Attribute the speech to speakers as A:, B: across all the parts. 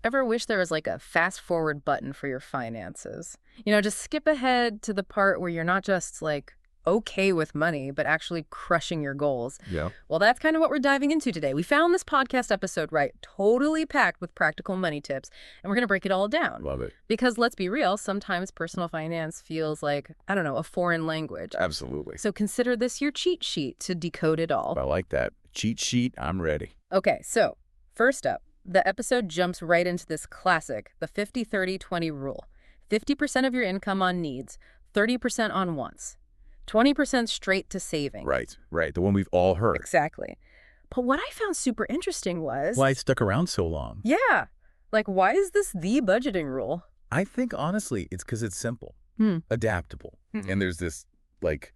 A: Ever wish there was like a fast forward button for your finances? Just skip ahead to the part where you're not just like okay with money, but actually crushing your goals.
B: Yeah.
A: Well, that's kind of what we're diving into today. We found this podcast episode, right, totally packed with practical money tips, and we're going to break it all down.
B: Love it.
A: Because let's be real, sometimes personal finance feels like, I don't know, a foreign language.
B: Absolutely.
A: So consider this your cheat sheet to decode it all.
B: I like that. Cheat sheet, I'm ready.
A: Okay, so first up, the episode jumps right into this classic, the 50-30-20 rule. 50% of your income on needs, 30% on wants, 20% straight to saving.
B: Right. The one we've all heard.
A: Exactly. But what I found super interesting was...
B: Why it stuck around so long.
A: Yeah. Like, why is this the budgeting rule?
B: I think, honestly, it's because it's simple, adaptable. And there's this, like,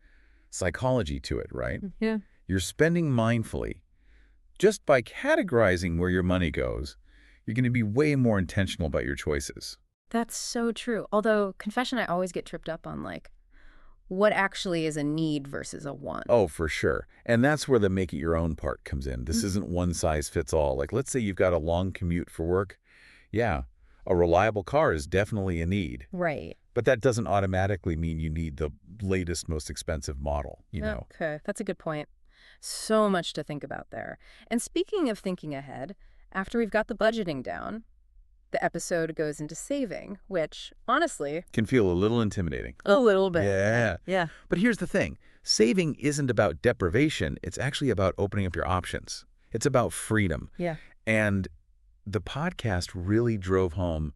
B: psychology to it, right?
A: Yeah.
B: You're spending mindfully. Just by categorizing where your money goes, you're going to be way more intentional about your choices.
A: That's so true. Although, confession, I always get tripped up on, like, what actually is a need versus a want.
B: Oh, for sure. And that's where the make it your own part comes in. This isn't one size fits all. Like, let's say you've got a long commute for work. Yeah, a reliable car is definitely a need.
A: Right.
B: But that doesn't automatically mean you need the latest, most expensive model, you know?
A: Okay, that's a good point. So much to think about there. And speaking of thinking ahead, after we've got the budgeting down, the episode goes into saving, which, honestly...
B: Can feel a little intimidating.
A: A little bit.
B: Yeah.
A: Yeah.
B: But here's the thing. Saving isn't about deprivation. It's actually about opening up your options. It's about freedom.
A: Yeah.
B: And the podcast really drove home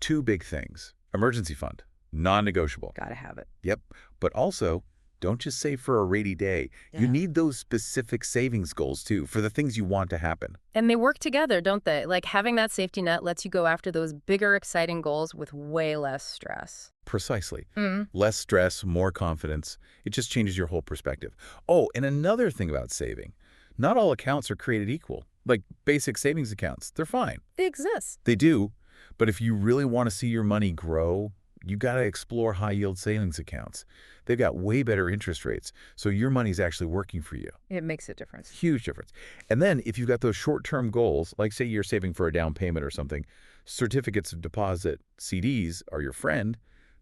B: two big things. Emergency fund, non-negotiable.
A: Gotta have it.
B: Yep. But also, don't just save for a rainy day.
A: Yeah.
B: You need those specific savings goals, too, for the things you want to happen.
A: And they work together, don't they? Like, having that safety net lets you go after those bigger, exciting goals with way less stress.
B: Precisely. Less stress, more confidence. It just changes your whole perspective. Oh, and another thing about saving. Not all accounts are created equal. Like basic savings accounts, they're fine.
A: They exist.
B: They do. But if you really want to see your money grow, you got to explore high-yield savings accounts. They've got way better interest rates, so your money's actually working for you.
A: It makes a difference.
B: Huge difference. And then if you've got those short-term goals, like say you're saving for a down payment or something, certificates of deposit, CDs, are your friend.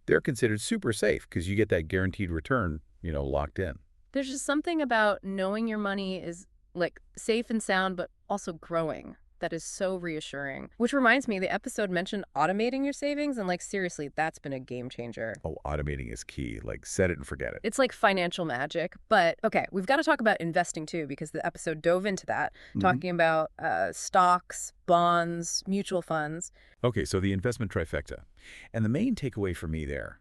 B: They're considered super safe because you get that guaranteed return, locked in.
A: There's just something about knowing your money is, like, safe and sound, but also growing. That is so reassuring. Which reminds me, the episode mentioned automating your savings, and, like, seriously, that's been a game changer.
B: Oh, automating is key. Like, set it and forget it.
A: It's like financial magic. But, okay, we've got to talk about investing, too, because the episode dove into that, talking about stocks, bonds, mutual funds.
B: Okay, so the investment trifecta. And the main takeaway for me there,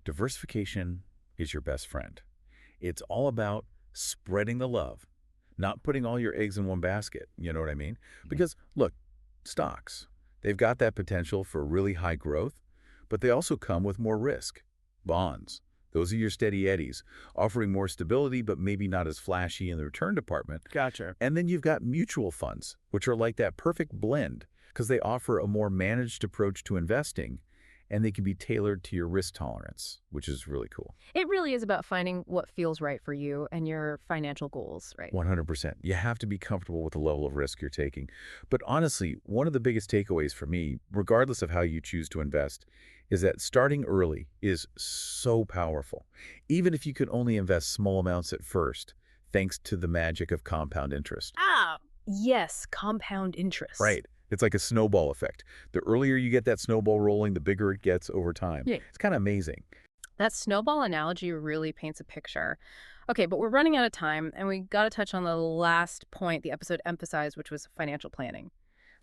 B: diversification is your best friend. It's all about spreading the love, not putting all your eggs in one basket. You know what I mean? Because, look, stocks, they've got that potential for really high growth, but they also come with more risk. Bonds, those are your steady eddies, offering more stability, but maybe not as flashy in the return department.
C: Gotcha.
B: And then you've got mutual funds, which are like that perfect blend because they offer a more managed approach to investing, and they can be tailored to your risk tolerance, which is really cool.
A: It really is about finding what feels right for you and your financial goals, right?
B: 100%. You have to be comfortable with the level of risk you're taking. But honestly, one of the biggest takeaways for me, regardless of how you choose to invest, is that starting early is so powerful. Even if you could only invest small amounts at first, thanks to the magic of compound interest.
A: Ah, yes, compound interest.
B: Right. It's like a snowball effect. The earlier you get that snowball rolling, the bigger it gets over time.
A: Yeah.
B: It's kind of amazing.
A: That snowball analogy really paints a picture. Okay, but we're running out of time, and we got to touch on the last point the episode emphasized, which was financial planning.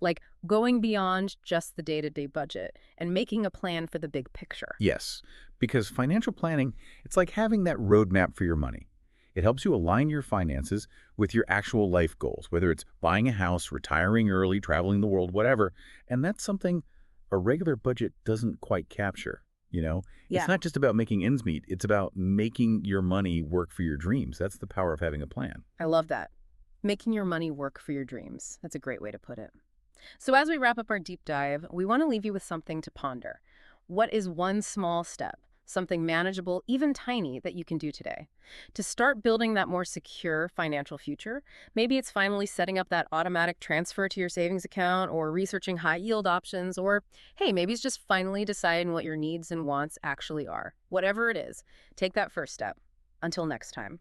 A: Like going beyond just the day-to-day budget and making a plan for the big picture.
B: Yes, because financial planning, it's like having that roadmap for your money. It helps you align your finances with your actual life goals, whether it's buying a house, retiring early, traveling the world, whatever. And that's something a regular budget doesn't quite capture,
A: Yeah.
B: It's not just about making ends meet. It's about making your money work for your dreams. That's the power of having a plan.
A: I love that. Making your money work for your dreams. That's a great way to put it. So as we wrap up our deep dive, we want to leave you with something to ponder. What is one small step, something manageable, even tiny, that you can do today. To start building that more secure financial future, maybe it's finally setting up that automatic transfer to your savings account or researching high yield options, or hey, maybe it's just finally deciding what your needs and wants actually are. Whatever it is, take that first step. Until next time.